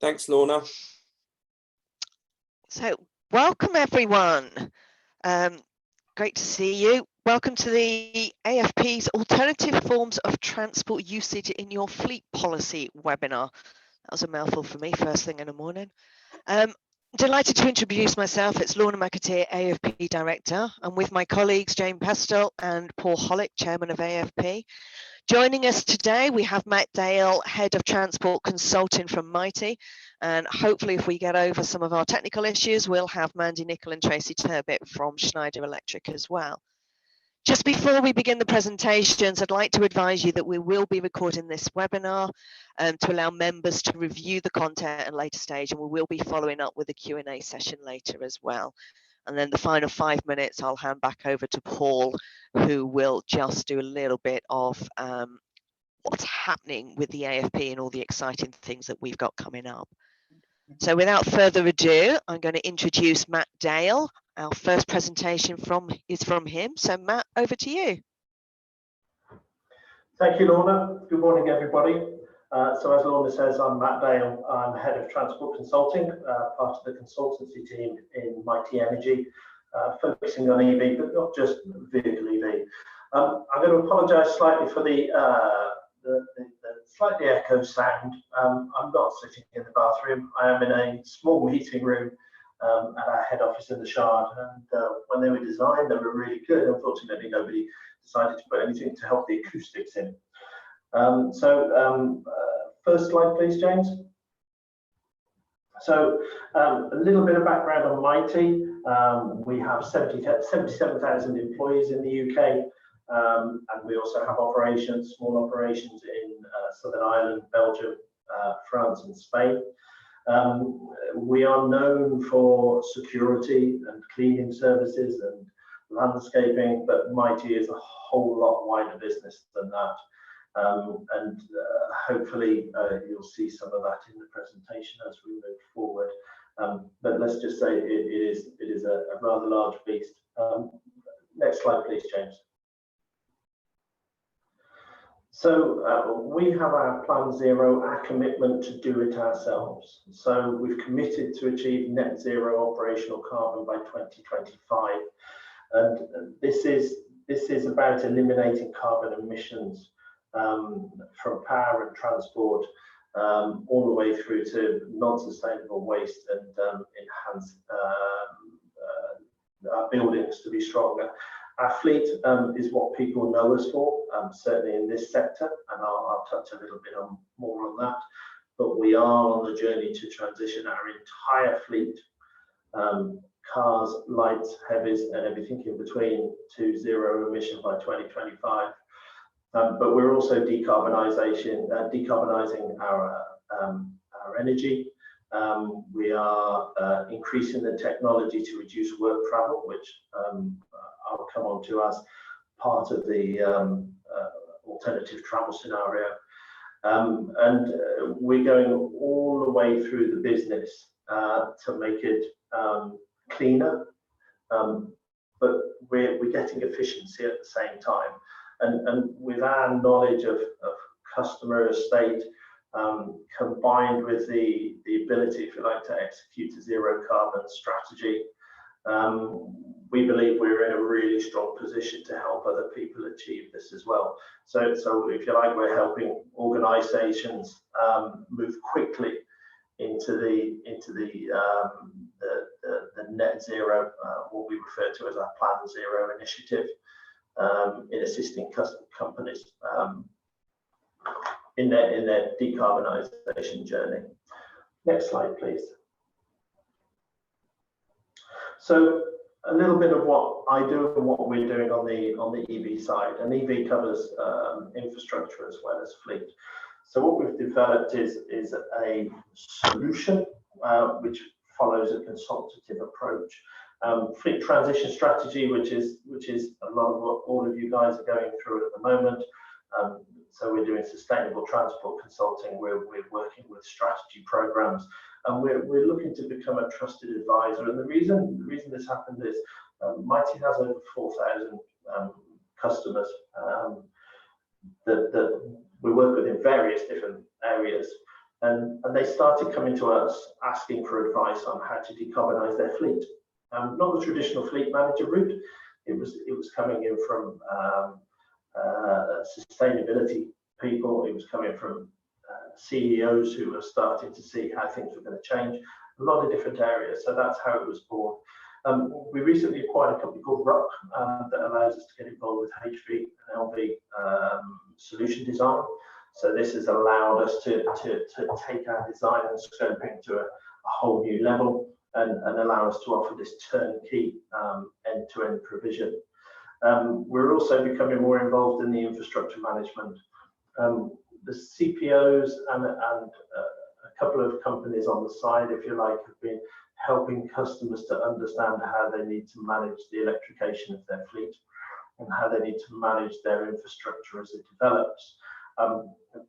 Thanks, Lorna. So, welcome everyone. Great to see you. Welcome to the AFP's Alternative Forms of Transport Usage in Your Fleet Policy webinar. That was a mouthful for me first thing in the morning. Delighted to introduce myself. It's Lorna McAteer, AFP Director. I'm with my colleagues Jane Pestle and Paul Hollick, Chairman of AFP. Joining us today, we have Matt Dale, Head of Transport Consulting from Mighty. And hopefully if we get over some of our technical issues, we'll have Mandy Nicol and Tracy Turbit from Schneider Electric as well. Just before we begin the presentations, I'd like to advise you that we will be recording this webinar to allow members to review the content at a later stage, and we will be following up with a Q&A session later as well. And then the final 5 minutes, I'll hand back over to Paul, who will just do a little bit of what's happening with the AFP and all the exciting things that we've got coming up. So without further ado, I'm going to introduce Matt Dale. Our first presentation is from him. So Matt, over to you. Thank you, Lorna. Good morning, everybody. So as Lorna says, I'm Matt Dale. I'm Head of Transport Consulting, part of the consultancy team in Mighty Energy, focusing on EV, but not just vehicle EV. I'm going to apologise slightly for the slightly echo sound. I'm not sitting in the bathroom. I am in a small meeting room at our head office in the Shard, and when they were designed, they were really good. Unfortunately, nobody decided to put anything to help the acoustics in. First slide, please, James. So a little bit of background on Mighty. We have 77,000 employees in the UK, and we also have operations, small operations in Southern Ireland, Belgium, France and Spain. We are known for security and cleaning services and landscaping, but Mighty is a whole lot wider business than that. Hopefully you'll see some of that in the presentation as we move forward. But let's just say it is a rather large beast. Next slide, please, James. So we have our Plan Zero, our commitment to do it ourselves. So we've committed to achieve net zero operational carbon by 2025. And this is about eliminating carbon emissions from power and transport all the way through to non-sustainable waste and enhance our buildings to be stronger. Our fleet is what people know us for, certainly in this sector, and I'll touch a little bit more on that. But we are on the journey to transition our entire fleet, cars, lights, heavies, and everything in between, to zero emission by 2025. But we're also decarbonising our energy. We are increasing the technology to reduce work travel, which I'll come on to as part of the alternative travel scenario. And we're going all the way through the business to make it cleaner, but we're getting efficiency at the same time. And with our knowledge of customer estate, combined with the ability, if you like, to execute a zero carbon strategy, we believe we're in a really strong position to help other people achieve this as well. So if you like, we're helping organisations move quickly into the net zero, what we refer to as our Plan Zero initiative, in assisting companies in their decarbonisation journey. Next slide, please. So a little bit of what I do and what we're doing on the EV side, and EV covers infrastructure as well as fleet. So what we've developed is a solution which follows a consultative approach. Fleet transition strategy, which is a lot of what all of you guys are going through at the moment. So we're doing sustainable transport consulting. We're working with strategy programs, and we're looking to become a trusted advisor. And the reason this happened is Mighty has over 4,000 customers that we work with in various different areas. And they started coming to us asking for advice on how to decarbonize their fleet. Not the traditional fleet manager route. It was coming in from sustainability people. It was coming from CEOs who were starting to see how things were going to change. A lot of different areas. So that's how it was born. We recently acquired a company called Rock that allows us to get involved with HV and LV solution design. So this has allowed us to take our design and scoping to a whole new level and allow us to offer this turnkey end-to-end provision. We're also becoming more involved in the infrastructure management. The CPOs and a couple of companies on the side, if you like, have been helping customers to understand how they need to manage the electrification of their fleet and how they need to manage their infrastructure as it develops.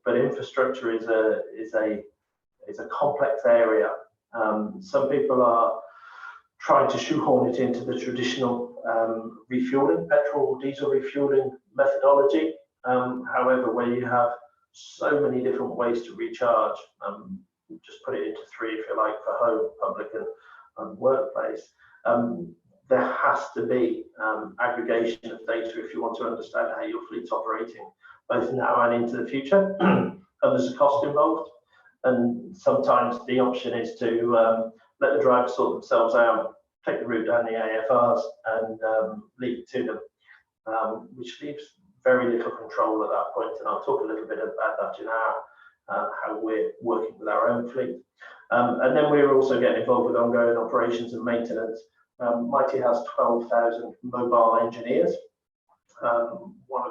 But infrastructure is a complex area. Some people are trying to shoehorn it into the traditional refueling, petrol, diesel refueling methodology. However, where you have so many different ways to recharge, just put it into three if you like, for home, public and workplace, there has to be aggregation of data if you want to understand how your fleet's operating, both now and into the future. And there's a cost involved. And sometimes the option is to let the drivers sort themselves out, take the route down the AFRs and leave it to them, which leaves very little control at that point. And I'll talk a little bit about that in how we're working with our own fleet. And then we're also getting involved with ongoing operations and maintenance. Mighty has 12,000 mobile engineers, one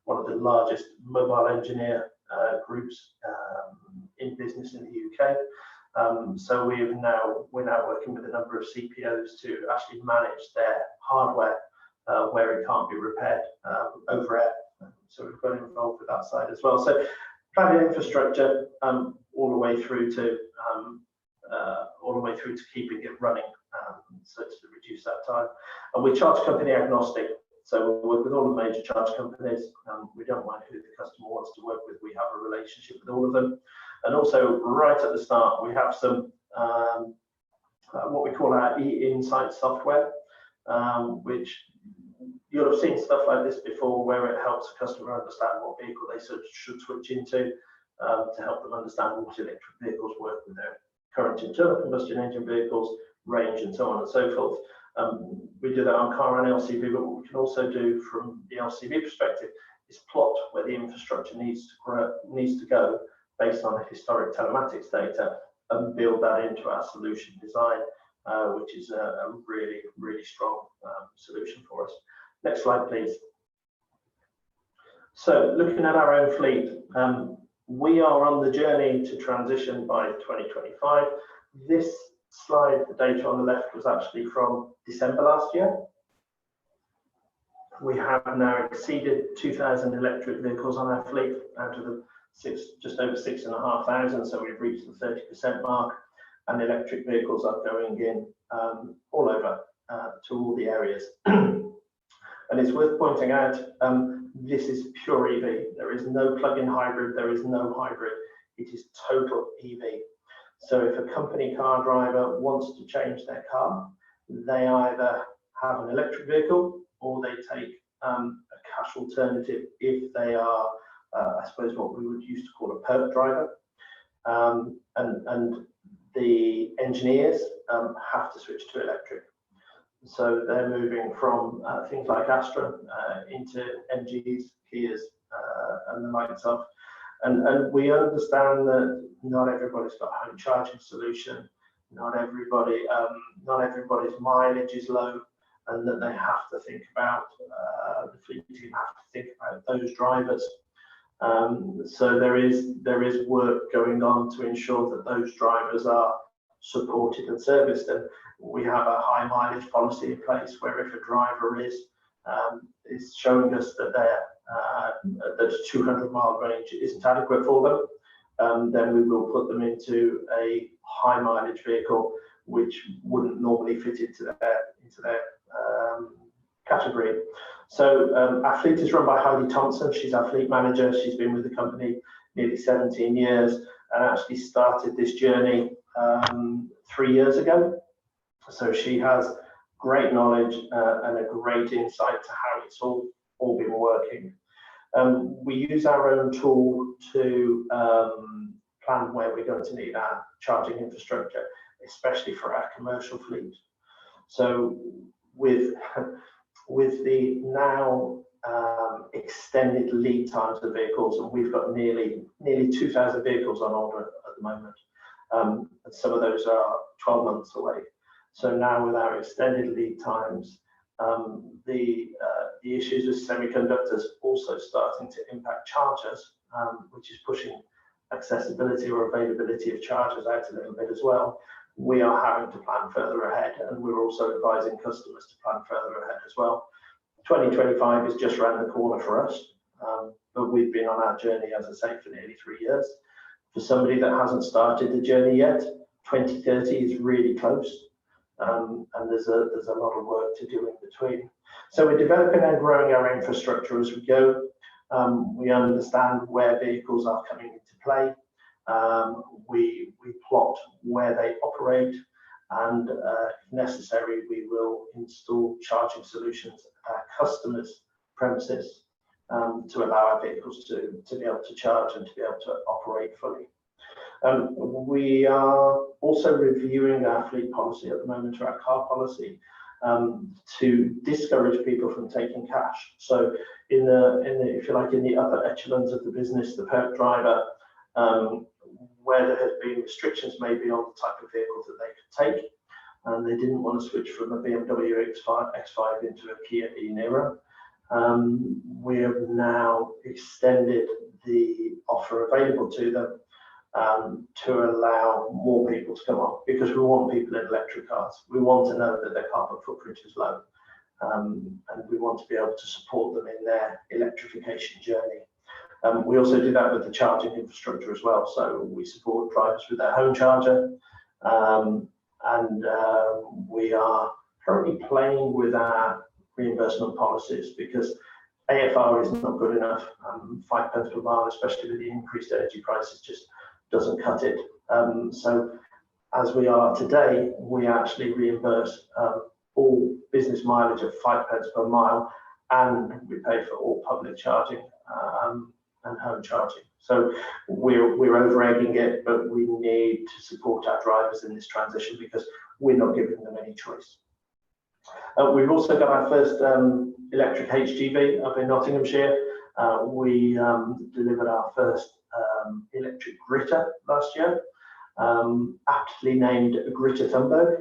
of the largest mobile engineer groups in business in the UK. So we're now working with a number of CPOs to actually manage their hardware where it can't be repaired over air. So we've got involved with that side as well. So planning infrastructure all the way through to keeping it running, so to reduce that time. And we're charge company agnostic. So we work with all the major charge companies. We don't mind who the customer wants to work with. We have a relationship with all of them. And also, right at the start, we have some what we call our e-insight software, which you'll have seen stuff like this before, where it helps a customer understand what vehicle they should switch into to help them understand what electric vehicles work with their current internal combustion engine vehicles, range, and so on and so forth. We do that on car and LCV, but what we can also do from the LCV perspective is plot where the infrastructure needs to go based on historic telematics data and build that into our solution design, which is a really, really strong solution for us. Next slide, please. So looking at our own fleet, we are on the journey to transition by 2025. This slide, the data on the left, was actually from December last year. We have now exceeded 2,000 electric vehicles on our fleet out of the just over 6,500. So we've reached the 30% mark, and electric vehicles are going in all over to all the areas. And it's worth pointing out, this is pure EV. There is no plug-in hybrid. There is no hybrid. It is total EV. So if a company car driver wants to change their car, they either have an electric vehicle or they take a cash alternative if they are, I suppose, what we would used to call a perk driver. And the engineers have to switch to electric. So they're moving from things like Astra into MGs, Kias, and the likes of. And we understand that not everybody's got a home charging solution. Not everybody's mileage is low, and that they have to think about the fleet team have to think about those drivers. So there is work going on to ensure that those drivers are supported and serviced, and we have a high mileage policy in place where if a driver is showing us that that a 200-mile range isn't adequate for them, then we will put them into a high mileage vehicle which wouldn't normally fit into their category. So our fleet is run by Heidi Thompson. She's our fleet manager. She's been with the company nearly 17 years, and actually started this journey 3 years ago. So she has great knowledge and a great insight to how it's all been working. We use our own tool to plan where we're going to need our charging infrastructure, especially for our commercial fleet. So with the now extended lead times of vehicles, and we've got nearly 2,000 vehicles on order at the moment, and some of those are 12 months away. So now with our extended lead times, the issues with semiconductors also starting to impact chargers, which is pushing accessibility or availability of chargers out a little bit as well. We are having to plan further ahead, and we're also advising customers to plan further ahead as well. 2025 is just around the corner for us, but we've been on our journey, as I say, for nearly 3 years. For somebody that hasn't started the journey yet, 2030 is really close, and there's a lot of work to do in between. So we're developing and growing our infrastructure as we go. We understand where vehicles are coming into play. We plot where they operate, and if necessary, we will install charging solutions at our customers' premises to allow our vehicles to be able to charge and to be able to operate fully. We are also reviewing our fleet policy at the moment, or our car policy, to discourage people from taking cash. So in the if you like, in the upper echelons of the business, the perk driver, where there has been restrictions maybe on the type of vehicles that they could take, and they didn't want to switch from a BMW X5 into a Kia e-Niro. We have now extended the offer available to them to allow more people to come on, because we want people in electric cars. We want to know that their carbon footprint is low, and we want to be able to support them in their electrification journey. We also do that with the charging infrastructure as well. So we support drivers with their home charger, and we are currently playing with our reimbursement policies, because AFR is not good enough. 5 pence per mile, especially with the increased energy prices, just doesn't cut it. So as we are today, we actually reimburse all business mileage of 5 pence per mile, and we pay for all public charging and home charging. So we're over egging it, but we need to support our drivers in this transition, because we're not giving them any choice. We've also got our first electric HGV up in Nottinghamshire. We delivered our first electric Gritter last year, aptly named Gritter Thunberg,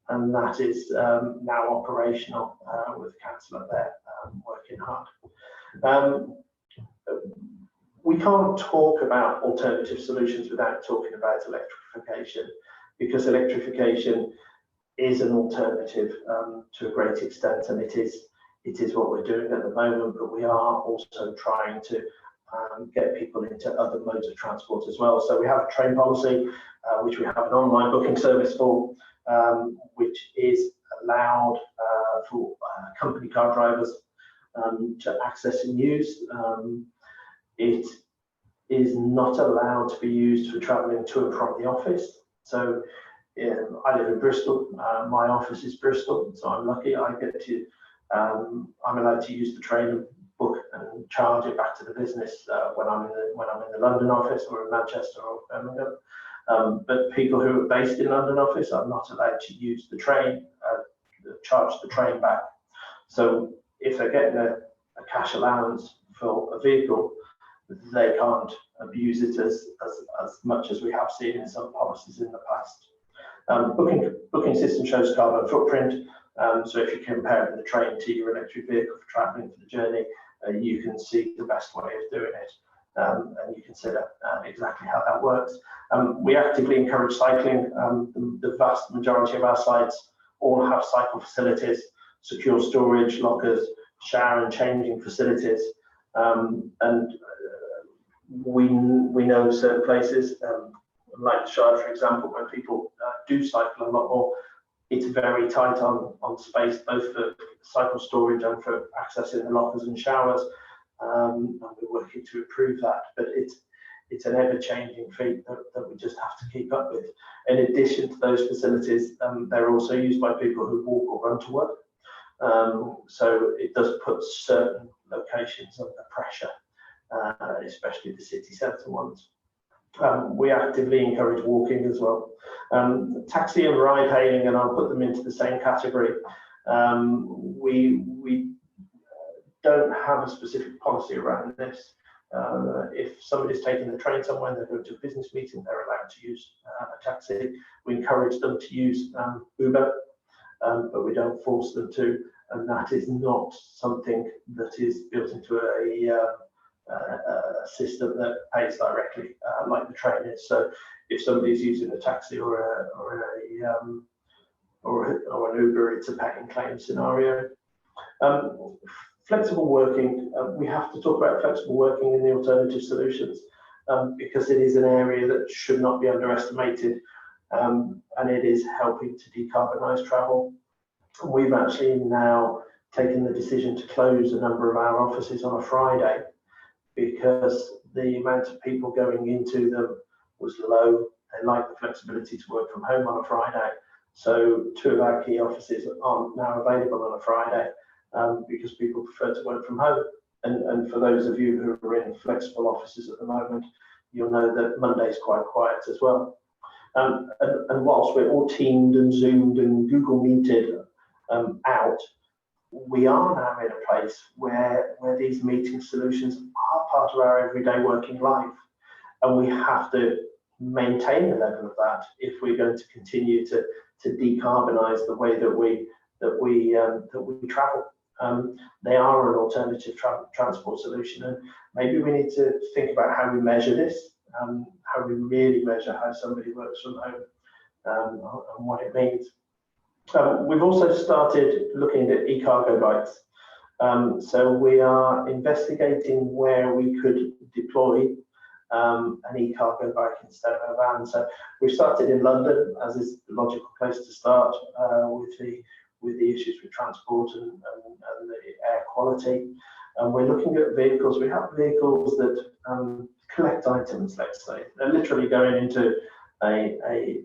and that is now operational with Council up there working hard. We can't talk about alternative solutions without talking about electrification, because electrification is an alternative to a great extent, and it is what we're doing at the moment, but we are also trying to get people into other modes of transport as well. So we have a train policy, which we have an online booking service for, which is allowed for company car drivers to access and use. It is not allowed to be used for travelling to and from the office. So I live in Bristol. My office is Bristol, so I'm lucky. I get to. I'm allowed to use the train and book and charge it back to the business when I'm in the London office, or in Manchester or Birmingham. But people who are based in London office are not allowed to use the train, charge the train back. So if they're getting a cash allowance for a vehicle, they can't abuse it as much as we have seen in some policies in the past. Booking system shows carbon footprint. So if you're comparing the train to your electric vehicle for travelling for the journey, you can see the best way of doing it, and you consider exactly how that works. We actively encourage cycling. The vast majority of our sites all have cycle facilities, secure storage, lockers, shower and changing facilities, and we know certain places, like the Shire, for example, where people do cycle a lot more. It's very tight on space, both for cycle storage and for accessing the lockers and showers, and we're working to improve that. But it's an ever-changing fleet that we just have to keep up with. In addition to those facilities, they're also used by people who walk or run to work. So it does put certain locations under pressure, especially the city centre ones. We actively encourage walking as well. Taxi and ride hailing, and I'll put them into the same category. We don't have a specific policy around this. If somebody's taking the train somewhere and they're going to a business meeting, they're allowed to use a taxi. We encourage them to use Uber, but we don't force them to, and that is not something that is built into a system that pays directly like the train is. So if somebody's using a taxi or an Uber, it's a pay and claim scenario. Flexible working, we have to talk about flexible working in the alternative solutions because it is an area that should not be underestimated, and it is helping to decarbonise travel. We've actually now taken the decision to close a number of our offices on a Friday because the amount of people going into them was low. They like the flexibility to work from home on a Friday. So 2 of our key offices aren't now available on a Friday because people prefer to work from home. And for those of you who are in flexible offices at the moment, you'll know that Monday's quite quiet as well. And whilst we're all teamed and Zoomed and Google Meeted out, we are now in a place where these meeting solutions are part of our everyday working life, and we have to maintain the level of that if we're going to continue to decarbonise the way that we travel. They are an alternative transport solution, and maybe we need to think about how we measure this, how we really measure how somebody works from home, and what it means. We've also started looking at e-cargo bikes. So we are investigating where we could deploy an e-cargo bike instead of a van. So we've started in London, as is the logical place to start with the issues with transport and the air quality. And we're looking at vehicles. We have vehicles that collect items, let's say. They're literally going into a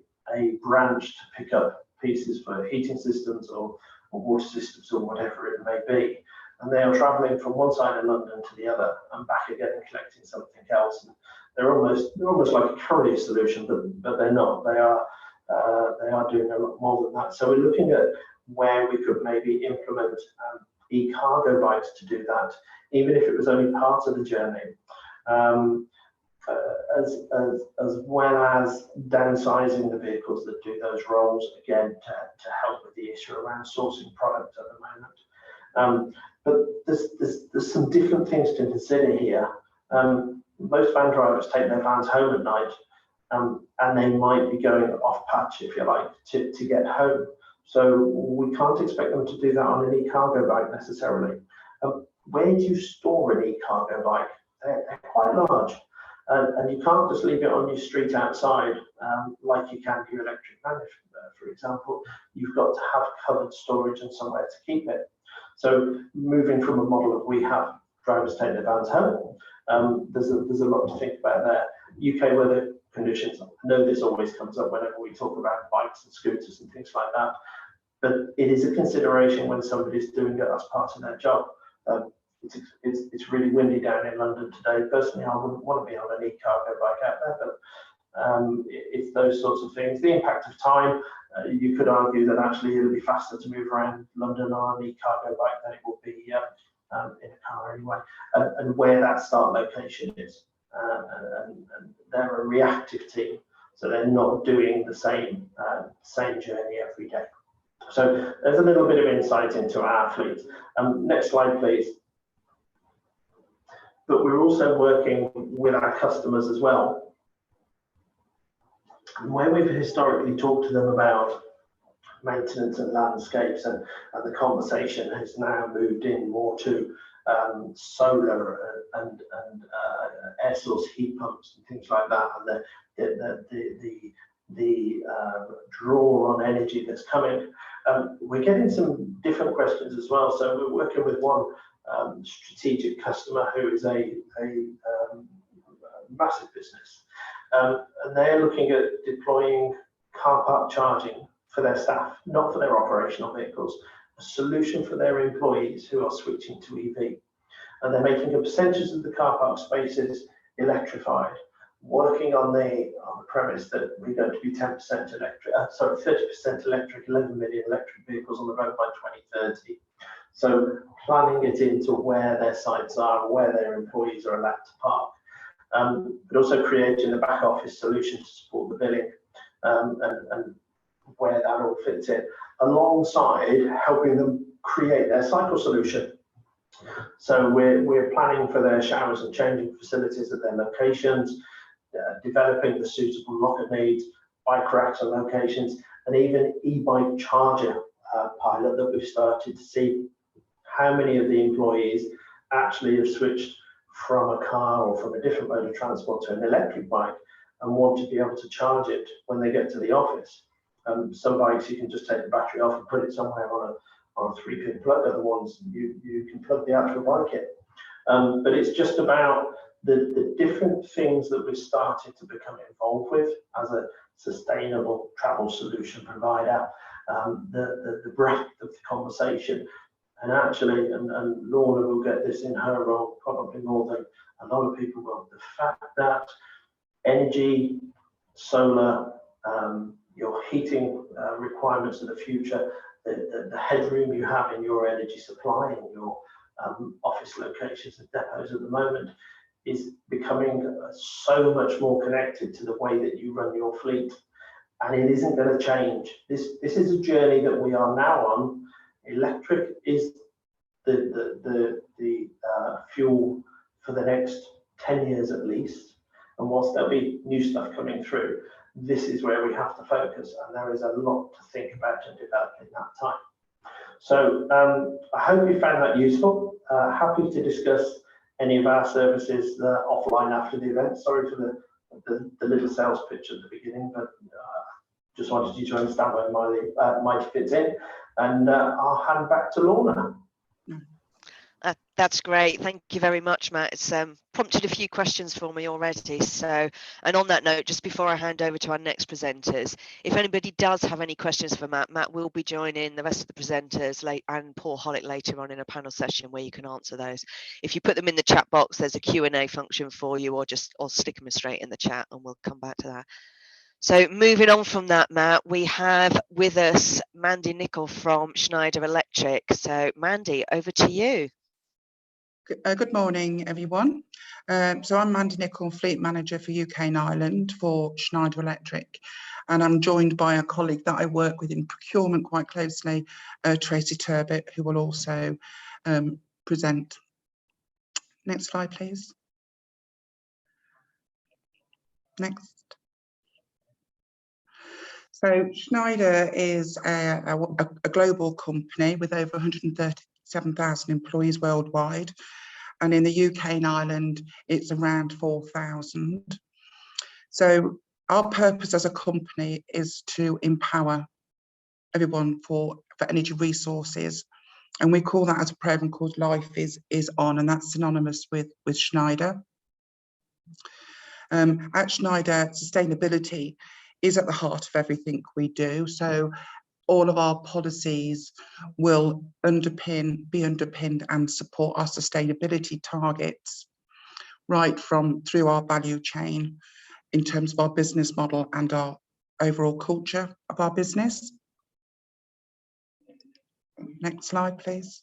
branch to pick up pieces for heating systems or water systems or whatever it may be. And they are travelling from one side of London to the other and back again and collecting something else. And they're almost like a courier solution, but they're not. They are doing a lot more than that. So we're looking at where we could maybe implement e-cargo bikes to do that, even if it was only part of the journey. As well as downsizing the vehicles that do those roles, again, to help with the issue around sourcing product at the moment. But there's some different things to consider here. Most van drivers take their vans home at night, and they might be going off patch, if you like, to get home. So we can't expect them to do that on an e-cargo bike necessarily. Where do you store an e-cargo bike? They're quite large. And you can't just leave it on your street outside like you can your electric van, for example. You've got to have covered storage and somewhere to keep it. So moving from a model of we have drivers take their vans home, there's a lot to think about there. UK weather conditions, I know this always comes up whenever we talk about bikes and scooters and things like that, but it is a consideration when somebody's doing it as part of their job. It's really windy down in London today. Personally, I wouldn't want to be on an e-cargo bike out there, but it's those sorts of things. The impact of time, you could argue that actually it'll be faster to move around London on an e-cargo bike than it will be in a car anyway, and where that start location is. And they're a reactive team, so they're not doing the same journey every day. So there's a little bit of insight into our fleet. Next slide, please. But we're also working with our customers as well. And where we've historically talked to them about maintenance and landscapes, and the conversation has now moved in more to solar and air source heat pumps and things like that, and the draw on energy that's coming. We're getting some different questions as well. So we're working with one strategic customer who is a massive business. And they're looking at deploying car park charging for their staff, not for their operational vehicles, a solution for their employees who are switching to EV. And they're making a percentage of the car park spaces electrified, working on the premise that we're going to be 10% electric, 30% electric, 11 million electric vehicles on the road by 2030. So planning it into where their sites are, where their employees are allowed to park, but also creating a back office solution to support the billing and where that all fits in, alongside helping them create their cycle solution. So we're planning for their showers and changing facilities at their locations, developing the suitable locker needs, bike racks and locations, and even e-bike charger pilot that we've started to see how many of the employees actually have switched from a car or from a different mode of transport to an electric bike and want to be able to charge it when they get to the office. Some bikes you can just take the battery off and put it somewhere on a 3-pin plug. Other ones you can plug the actual bike in. But it's just about the different things that we've started to become involved with as a sustainable travel solution provider, the breadth of the conversation. And actually, and Lorna will get this in her role probably more than a lot of people will, the fact that energy, solar, your heating requirements of the future, the headroom you have in your energy supply in your office locations and depots at the moment is becoming so much more connected to the way that you run your fleet, and it isn't going to change. This is a journey that we are now on. Electric is the fuel for the next 10 years at least, and whilst there'll be new stuff coming through, this is where we have to focus, and there is a lot to think about and develop in that time. So I hope you found that useful. Happy to discuss any of our services offline after the event. Sorry for the little sales pitch at the beginning, but just wanted you to understand where Mighty fits in. And I'll hand back to Lorna. That's great. Thank you very much, Matt. It's prompted a few questions for me already. So, and on that note, just before I hand over to our next presenters, if anybody does have any questions for Matt will be joining the rest of the presenters and Paul Hollick later on in a panel session where you can answer those. If you put them in the chat box, there's a Q&A function for you, or stick them straight in the chat and we'll come back to that. So moving on from that, Matt, we have with us Mandy Nicol from Schneider Electric. So Mandy, over to you. Good morning, everyone. So I'm Mandy Nicol, Fleet Manager for UK and Ireland for Schneider Electric, and I'm joined by a colleague that I work with in procurement quite closely, Tracy Turbett, who will also present. Next slide, please. Next. So Schneider is a global company with over 137,000 employees worldwide, and in the UK and Ireland it's around 4,000. So our purpose as a company is to empower everyone for energy resources, and we call that as a program called Life is On, and that's synonymous with Schneider. At Schneider, sustainability is at the heart of everything we do. So all of our policies will be underpinned and support our sustainability targets right through our value chain in terms of our business model and our overall culture of our business. Next slide, please.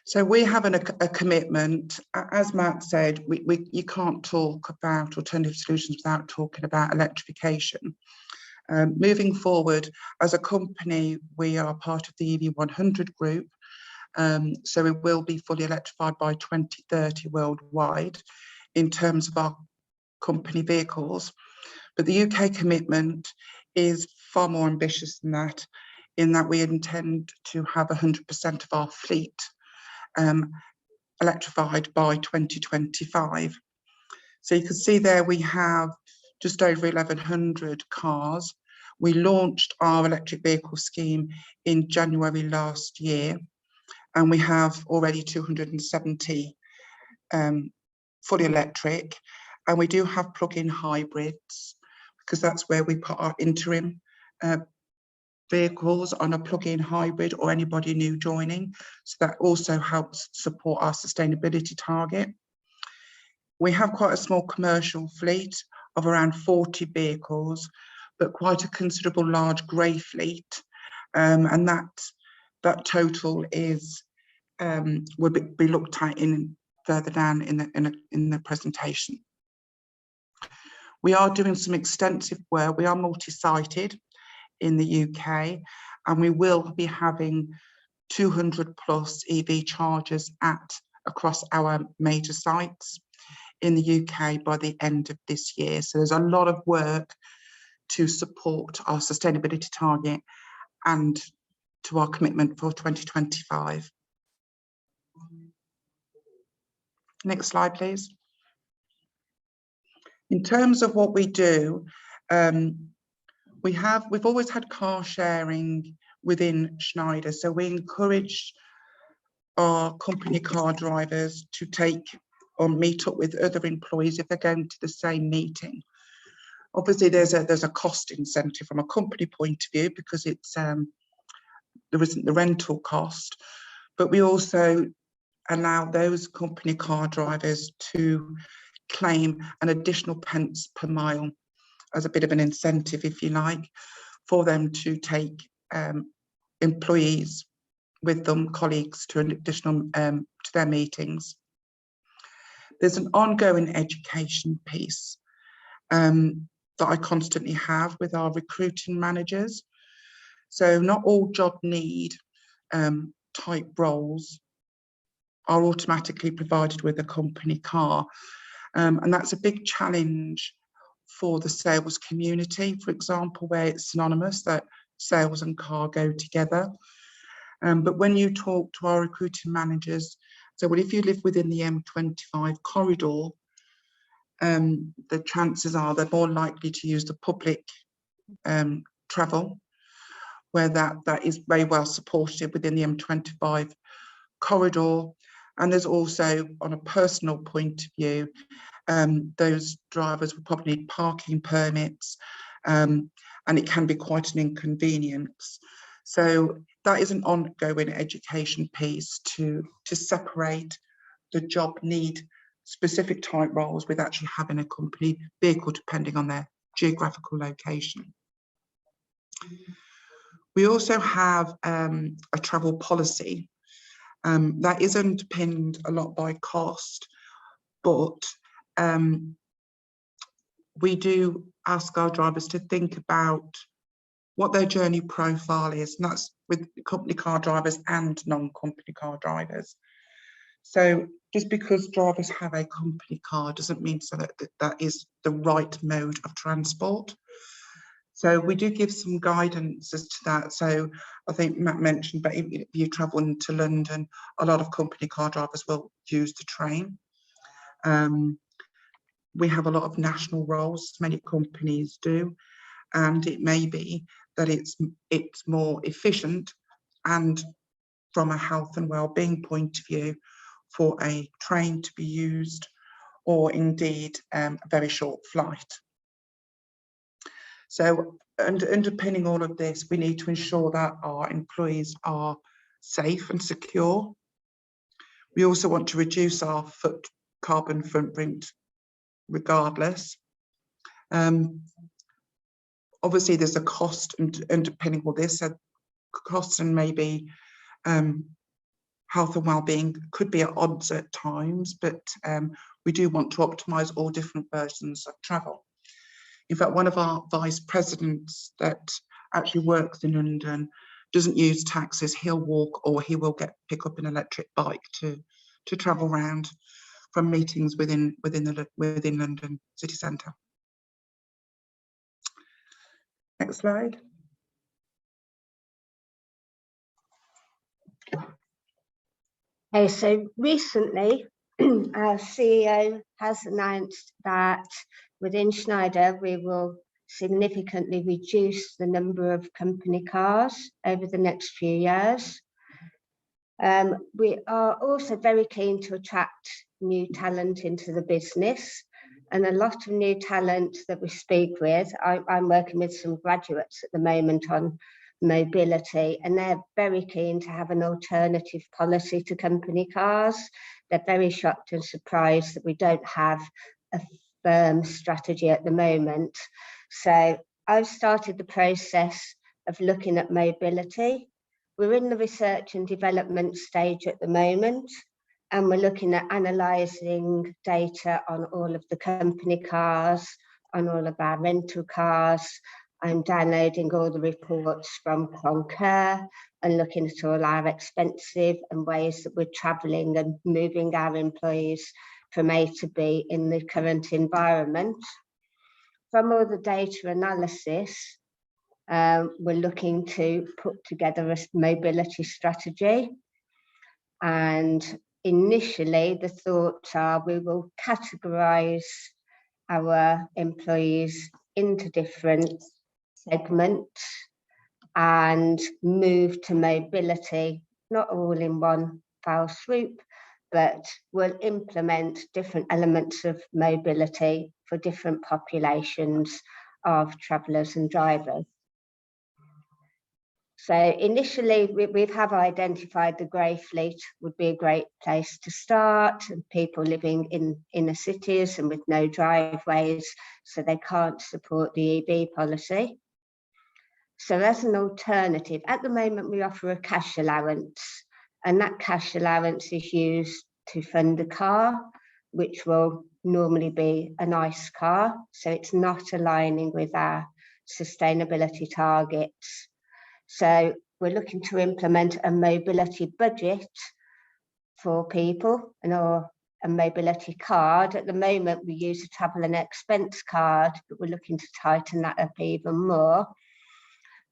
So we have a commitment. As Matt said, you can't talk about alternative solutions without talking about electrification. Moving forward, as a company, we are part of the EV 100 group, so we will be fully electrified by 2030 worldwide in terms of our company vehicles. But the UK commitment is far more ambitious than that, in that we intend to have 100% of our fleet electrified by 2025. So you can see there we have just over 1,100 cars. We launched our electric vehicle scheme in January last year, and we have already 270 fully electric, and we do have plug-in hybrids, because that's where we put our interim vehicles on a plug-in hybrid, or anybody new joining. So that also helps support our sustainability target. We have quite a small commercial fleet of around 40 vehicles, but quite a considerable large grey fleet, and that total is will be looked at in further down in the presentation. We are doing some extensive work. We are multi-sited in the UK, and we will be having 200 plus EV chargers across our major sites in the UK by the end of this year. So there's a lot of work to support our sustainability target and to our commitment for 2025. Next slide, please. In terms of what we do, we've always had car sharing within Schneider. So we encourage our company car drivers to take or meet up with other employees if they're going to the same meeting. Obviously, there's a cost incentive from a company point of view, because it's there isn't the rental cost, but we also allow those company car drivers to claim an additional pence per mile as a bit of an incentive, if you like, for them to take employees with them, colleagues, to an additional to their meetings. There's an ongoing education piece that I constantly have with our recruiting managers. So not all job need type roles are automatically provided with a company car. And that's a big challenge for the sales community, for example, where it's synonymous that sales and car go together. But when you talk to our recruiting managers, so well, if you live within the M25 corridor, the chances are they're more likely to use the public travel, where that is very well supported within the M25 corridor. And there's also, on a personal point of view, those drivers will probably need parking permits, and it can be quite an inconvenience. So that is an ongoing education piece to separate the job need specific type roles with actually having a company vehicle depending on their geographical location. We also have a travel policy that is underpinned a lot by cost, but we do ask our drivers to think about what their journey profile is, and that's with company car drivers and non-company car drivers. So just because drivers have a company car doesn't mean so that is the right mode of transport. So we do give some guidance as to that. So I think Matt mentioned, but if you travel into London, a lot of company car drivers will use the train. We have a lot of national roles, many companies do, and it may be that it's more efficient and from a health and well-being point of view for a train to be used, or indeed a very short flight. So underpinning all of this, we need to ensure that our employees are safe and secure. We also want to reduce our carbon footprint regardless. Obviously there's a cost underpinning all this, so costs and maybe health and well-being could be at odds at times, but we do want to optimise all different versions of travel. In fact, one of our vice presidents that actually works in London doesn't use taxis. He'll walk, or he will pick up an electric bike to travel around from meetings within London city centre. Next slide. Okay, so recently our CEO has announced that within Schneider we will significantly reduce the number of company cars over the next few years. We are also very keen to attract new talent into the business, and a lot of new talent that we speak with. I'm working with some graduates at the moment on mobility, and they're very keen to have an alternative policy to company cars. They're very shocked and surprised that we don't have a firm strategy at the moment. So I've started the process of looking at mobility. We're in the research and development stage at the moment, and we're looking at analysing data on all of the company cars, on all of our rental cars. I'm downloading all the reports from Concur and looking at all our expensive and ways that we're travelling and moving our employees from A to B in the current environment. From all the data analysis, we're looking to put together a mobility strategy. And initially, the thoughts are we will categorise our employees into different segments and move to mobility, not all in one foul swoop, but we'll implement different elements of mobility for different populations of travellers and drivers. So initially, we have identified the grey fleet would be a great place to start, and people living in inner cities and with no driveways, so they can't support the EV policy. So as an alternative, at the moment we offer a cash allowance, and that cash allowance is used to fund a car, which will normally be a nice car, so it's not aligning with our sustainability targets. So we're looking to implement a mobility budget for people or a mobility card. At the moment, we use a travel and expense card, but we're looking to tighten that up even more.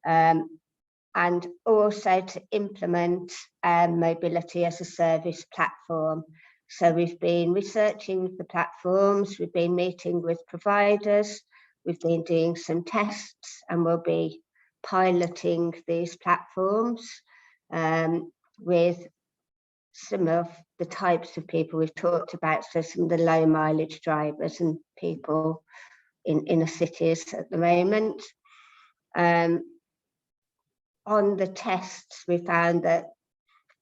And also to implement mobility as a service platform. So we've been researching the platforms, we've been meeting with providers, we've been doing some tests, and we'll be piloting these platforms with some of the types of people we've talked about, so some of the low mileage drivers and people in inner cities at the moment. On the tests, we found that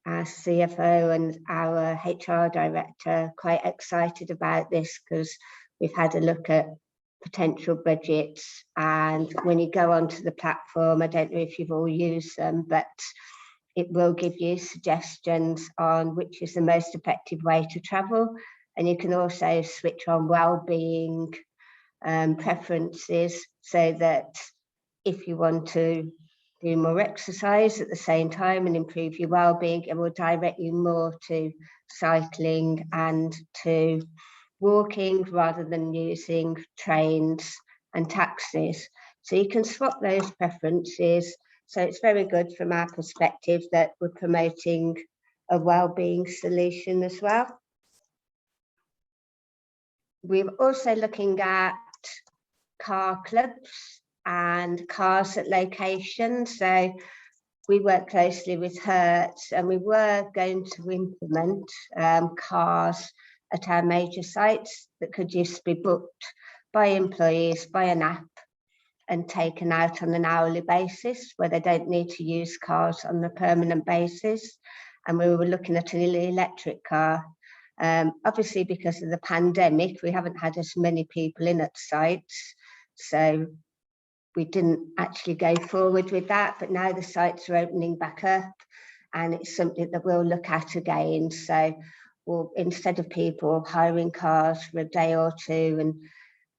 our CFO and our HR director are quite excited about this, because we've had a look at potential budgets, and when you go onto the platform, I don't know if you've all used them, but it will give you suggestions on which is the most effective way to travel, and you can also switch on well-being preferences, so that if you want to do more exercise at the same time and improve your well-being, it will direct you more to cycling and to walking rather than using trains and taxis. So you can swap those preferences. So it's very good from our perspective that we're promoting a well-being solution as well. We're also looking at car clubs and cars at locations. So we work closely with Hertz, and we were going to implement cars at our major sites that could just be booked by employees by an app and taken out on an hourly basis, where they don't need to use cars on a permanent basis. And we were looking at an electric car. Obviously, because of the pandemic, we haven't had as many people in at sites, so we didn't actually go forward with that. But now the sites are opening back up, and it's something that we'll look at again. So we'll, instead of people hiring cars for a day or two and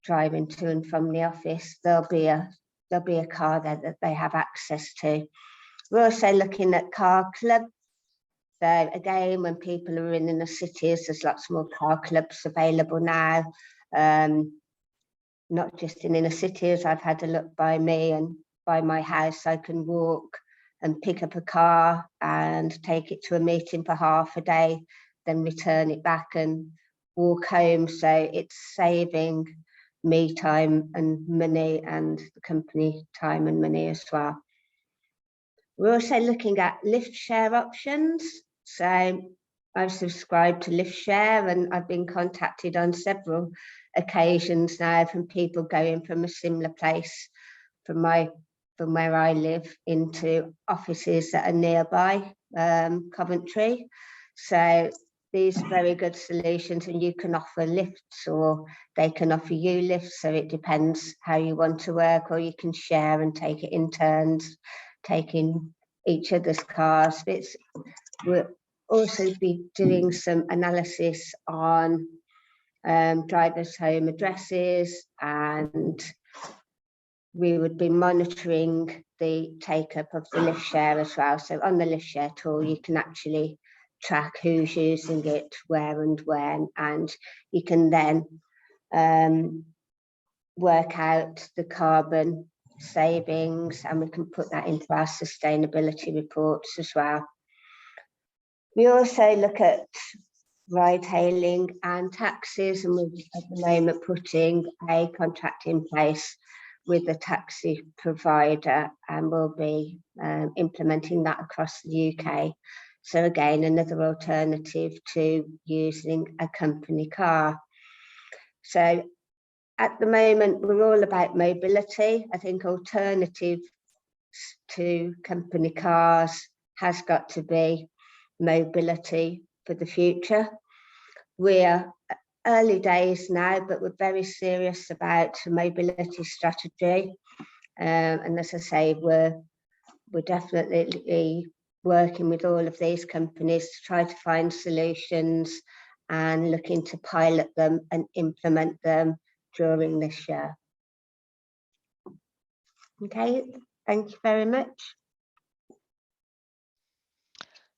driving to and from the office, there'll be a car there that they have access to. We're also looking at car clubs. So again, when people are in the cities, there's lots more car clubs available now. Not just in inner cities. I've had a look by me, and by my house I can walk and pick up a car and take it to a meeting for half a day, then return it back and walk home. So it's saving me time and money, and the company time and money as well. We're also looking at lift share options. So I've subscribed to Lift Share, and I've been contacted on several occasions now from people going from a similar place from where I live into offices that are nearby Coventry. So these are very good solutions, and you can offer lifts or they can offer you lifts, so it depends how you want to work, or you can share and take it in turns, taking each other's cars. We'll also be doing some analysis on drivers' home addresses, and we would be monitoring the take-up of the Lift Share as well. So on the Lift Share tool, you can actually track who's using it, where and when, and you can then work out the carbon savings, and we can put that into our sustainability reports as well. We also look at ride hailing and taxis, and we're at the moment putting a contract in place with a taxi provider, and we'll be implementing that across the UK. So again, another alternative to using a company car. So at the moment, we're all about mobility. I think alternative to company cars has got to be mobility for the future. We're early days now, but we're very serious about a mobility strategy. And as I say, we're definitely working with all of these companies to try to find solutions and looking to pilot them and implement them during this year. Okay, thank you very much.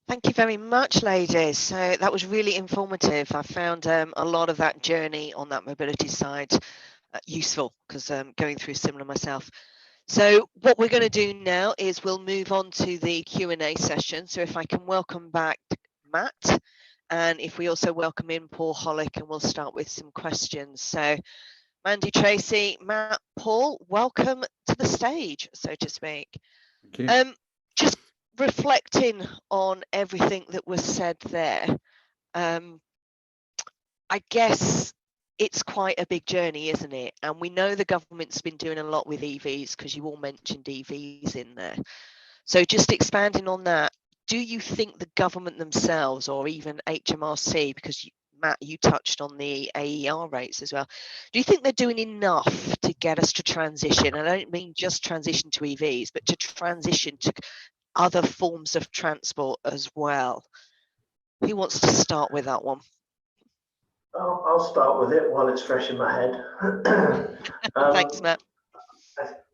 Thank you very much, ladies. So that was really informative. I found a lot of that journey on that mobility side useful, because going through similar myself. So what we're going to do now is we'll move on to the Q&A session. So if I can welcome back Matt, and if we also welcome in Paul Hollick, and we'll start with some questions. So Mandy, Tracy, Matt, Paul, welcome to the stage, so to speak. Thank you. Just reflecting on everything that was said there, I guess it's quite a big journey, isn't it? And we know the government's been doing a lot with EVs, because you all mentioned EVs in there. So just expanding on that, do you think the government themselves, or even HMRC, because Matt, you touched on the AER rates as well, do you think they're doing enough to get us to transition? And I don't mean just transition to EVs, but to transition to other forms of transport as well? Who wants to start with that one? I'll start with it while it's fresh in my head. Thanks, Matt.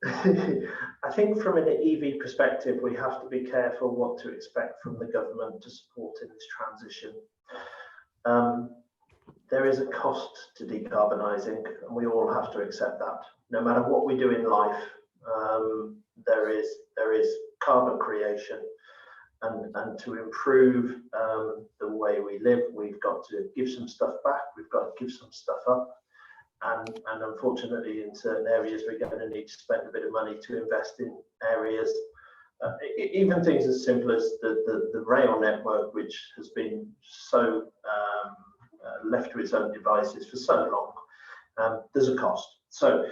I think from an EV perspective, we have to be careful what to expect from the government to support in this transition. There is a cost to decarbonising, and we all have to accept that. No matter what we do in life, there is carbon creation, and to improve the way we live, we've got to give some stuff back, we've got to give some stuff up, and unfortunately in certain areas we're going to need to spend a bit of money to invest in areas, even things as simple as the rail network, which has been so left to its own devices for so long. There's a cost. So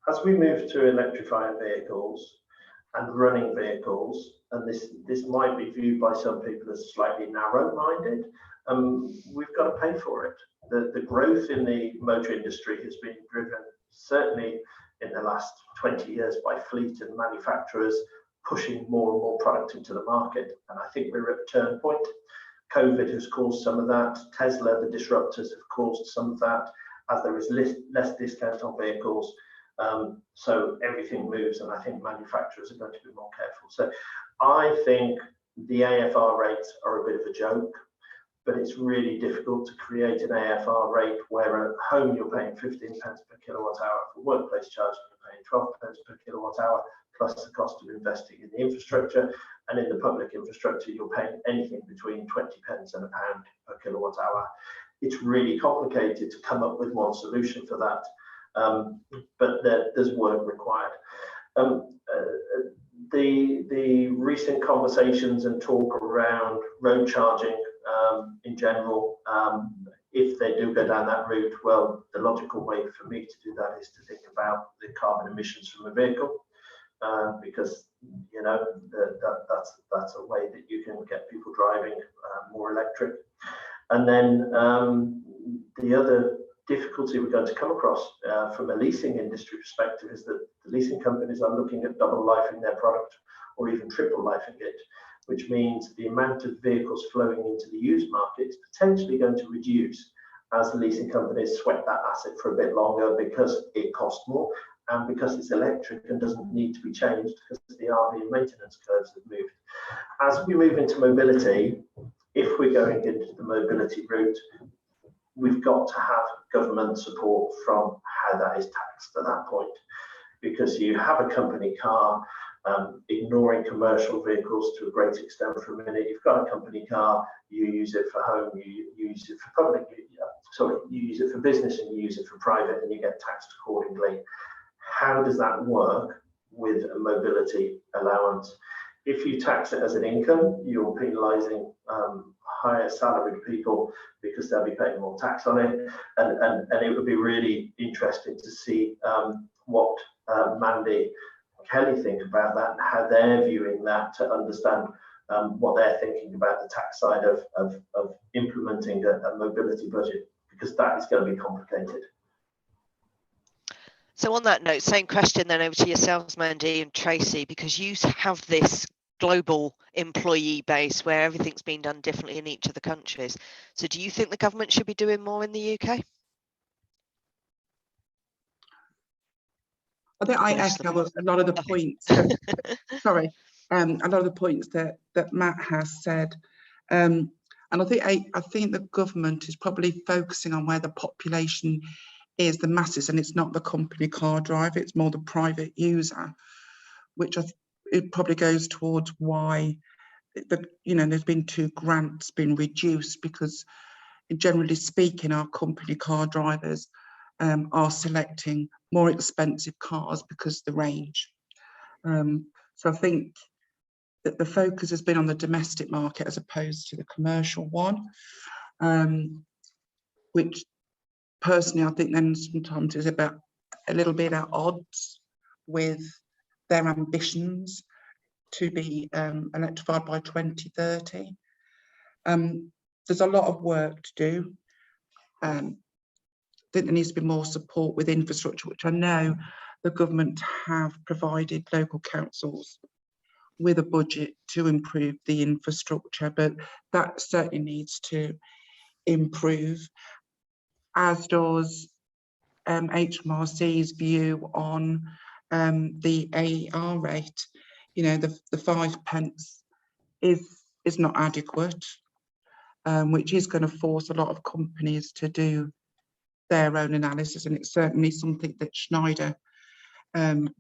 as we move to electrifying vehicles and running vehicles, and this might be viewed by some people as slightly narrow-minded, we've got to pay for it. The growth in the motor industry has been driven, certainly in the last 20 years, by fleet and manufacturers pushing more and more product into the market. And I think we're at a turn point. COVID has caused some of that. Tesla, the disruptors, have caused some of that, as there is less discount on vehicles. So everything moves, and I think manufacturers are going to be more careful. So I think the AFR rates are a bit of a joke, but it's really difficult to create an AFR rate where at home you're paying 15 pence per kilowatt hour, for workplace charging you're paying 12 pence per kilowatt hour, plus the cost of investing in the infrastructure, and in the public infrastructure you're paying anything between 20 pence and £1 per kilowatt hour. It's really complicated to come up with one solution for that. But there's work required. The recent conversations and talk around road charging in general. If they do go down that route, well, the logical way for me to do that is to think about the carbon emissions from a vehicle, because you know that's a way that you can get people driving more electric. And then the other difficulty we're going to come across from a leasing industry perspective is that the leasing companies are looking at double life in their product or even triple life in it, which means the amount of vehicles flowing into the used market is potentially going to reduce as the leasing companies sweat that asset for a bit longer because it costs more and because it's electric and doesn't need to be changed because the RV and maintenance curves have moved. As we move into mobility, if we're going into the mobility route, we've got to have government support from how that is taxed at that point, because you have a company car, ignoring commercial vehicles to a great extent for a minute. You've got a company car, you use it for home, you use it for public, you use it for business and you use it for private, and you get taxed accordingly. How does that work with a mobility allowance? If you tax it as an income, you're penalising higher salaried people because they'll be paying more tax on it, and it would be really interesting to see what Mandy Kelly think about that and how they're viewing that, to understand what they're thinking about the tax side of implementing a mobility budget, because that is going to be complicated. So on that note, same question then over to yourselves, Mandy and Tracy, because you have this global employee base where everything's been done differently in each of the countries. So do you think the government should be doing more in the UK? I think I echo a lot of the points. Sorry, a lot of the points that Matt has said, and I think the government is probably focusing on where the population is, the masses, and it's not the company car driver; it's more the private user, which it probably goes towards why there's been 2 grants being reduced, because generally speaking, our company car drivers are selecting more expensive cars because of the range. So I think that the focus has been on the domestic market as opposed to the commercial one, which personally I think then sometimes is about a little bit at odds with their ambitions to be electrified by 2030. There's a lot of work to do. I think there needs to be more support with infrastructure, which I know the government have provided local councils with a budget to improve the infrastructure, but that certainly needs to improve, as does HMRC's view on the AER rate. The 5 pence is not adequate, which is going to force a lot of companies to do their own analysis, and it's certainly something that Schneider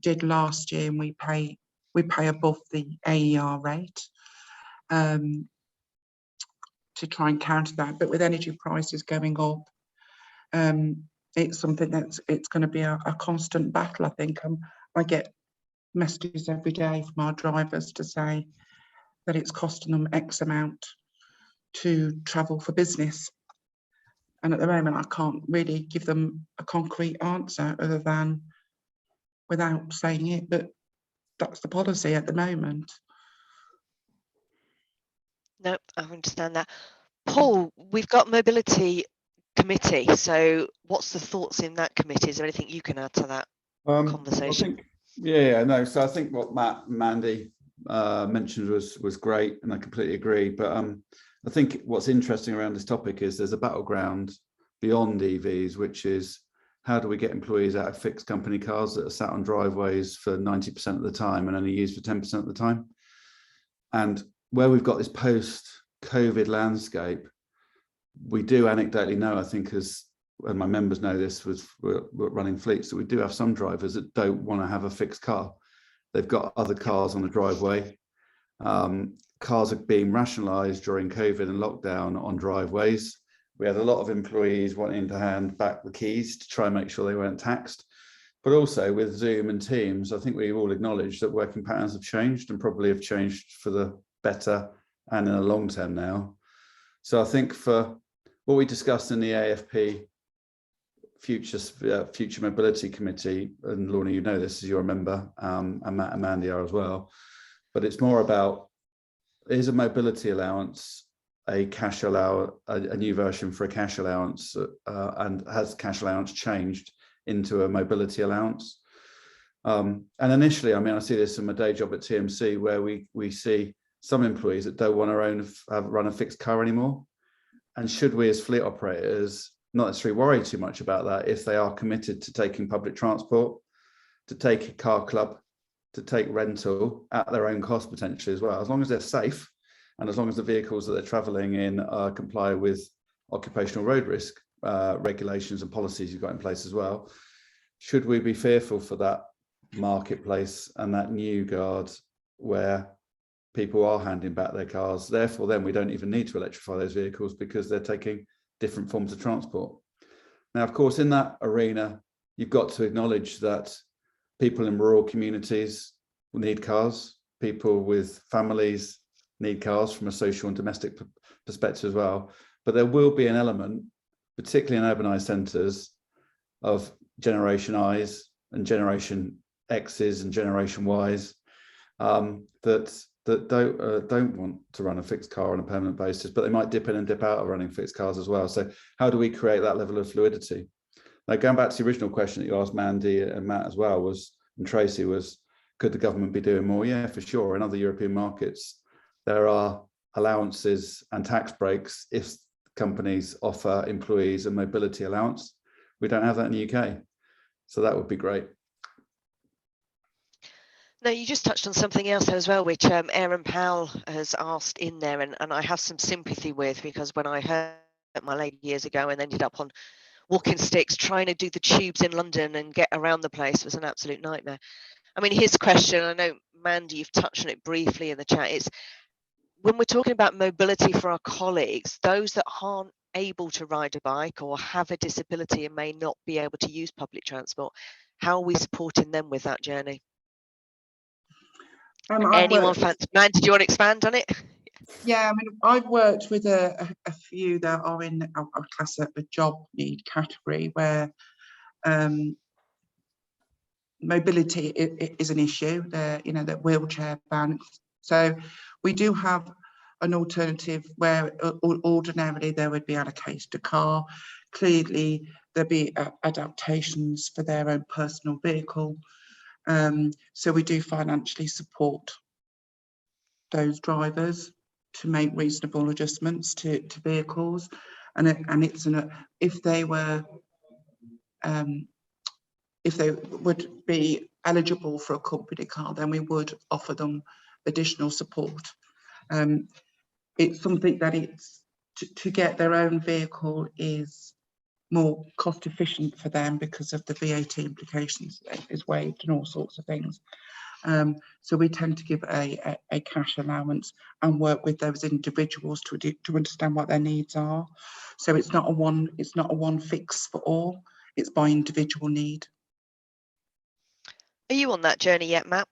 did last year, and we pay above the AER rate to try and counter that. But with energy prices going up, it's something it's going to be a constant battle, I think. I get messages every day from our drivers to say that it's costing them X amount to travel for business. And at the moment, I can't really give them a concrete answer other than without saying it, but that's the policy at the moment. No, I understand that. Paul, we've got mobility committee. So what's the thoughts in that committee? Is there anything you can add to that conversation? So I think what Matt and Mandy mentioned was great, and I completely agree. But I think what's interesting around this topic is there's a battleground beyond EVs, which is how do we get employees out of fixed company cars that are sat on driveways for 90% of the time and only used for 10% of the time? And where we've got this post-COVID landscape, we do anecdotally know, I think, and my members know this, we're running fleets, that we do have some drivers that don't want to have a fixed car. They've got other cars on the driveway. Cars are being rationalised during COVID and lockdown on driveways. We had a lot of employees wanting to hand back the keys to try and make sure they weren't taxed. But also with Zoom and Teams, I think we all acknowledge that working patterns have changed, and probably have changed for the better and in the long term now. So I think for what we discussed in the AFP Future Mobility Committee, and Lorna, you know this as you're a member, and Matt and Mandy are as well, but it's more about, is a mobility allowance a cash allowance, a new version for a cash allowance, and has cash allowance changed into a mobility allowance? And initially, I mean, I see this in my day job at TMC, where we see some employees that don't want to run a fixed car anymore. And should we as fleet operators not necessarily worry too much about that if they are committed to taking public transport, to take a car club, to take rental at their own cost potentially as well, as long as they're safe and as long as the vehicles that they're travelling in comply with occupational road risk regulations and policies you've got in place as well. Should we be fearful for that marketplace and that new guard where people are handing back their cars? Therefore, then we don't even need to electrify those vehicles because they're taking different forms of transport. Now, of course, in that arena, you've got to acknowledge that people in rural communities will need cars. People with families need cars from a social and domestic perspective as well. But there will be an element, particularly in urbanised centres, of Generation Is and Generation X's and Generation Ys that don't want to run a fixed car on a permanent basis, but they might dip in and dip out of running fixed cars as well. So how do we create that level of fluidity? Now, going back to the original question that you asked Mandy and Matt as well, and Tracy, was could the government be doing more? Yeah, for sure. In other European markets, there are allowances and tax breaks if companies offer employees a mobility allowance. We don't have that in the UK. So that would be great. No, you just touched on something else as well, which Aaron Powell has asked in there, and I have some sympathy with, because when I hurt my leg years ago and ended up on walking sticks trying to do the tubes in London and get around the place was an absolute nightmare. I mean, his question, I know, Mandy, you've touched on it briefly in the chat, is when we're talking about mobility for our colleagues, those that aren't able to ride a bike or have a disability and may not be able to use public transport, how are we supporting them with that journey? Anyone fancy? Man, did you want to expand on it? Yeah, I mean, I've worked with a few that are in our class at the job need category where mobility is an issue. They're, you know, they're wheelchair bound. So we do have an alternative where ordinarily there would be allocated a car. Clearly, there'd be adaptations for their own personal vehicle. So we do financially support those drivers to make reasonable adjustments to vehicles, and it's if they would be eligible for a company car, then we would offer them additional support. It's something that it's to get their own vehicle is more cost efficient for them because of the VAT implications is waived and all sorts of things. So we tend to give a cash allowance and work with those individuals to understand what their needs are. So it's not a one fix for all. It's by individual need. Are you on that journey yet, Matt?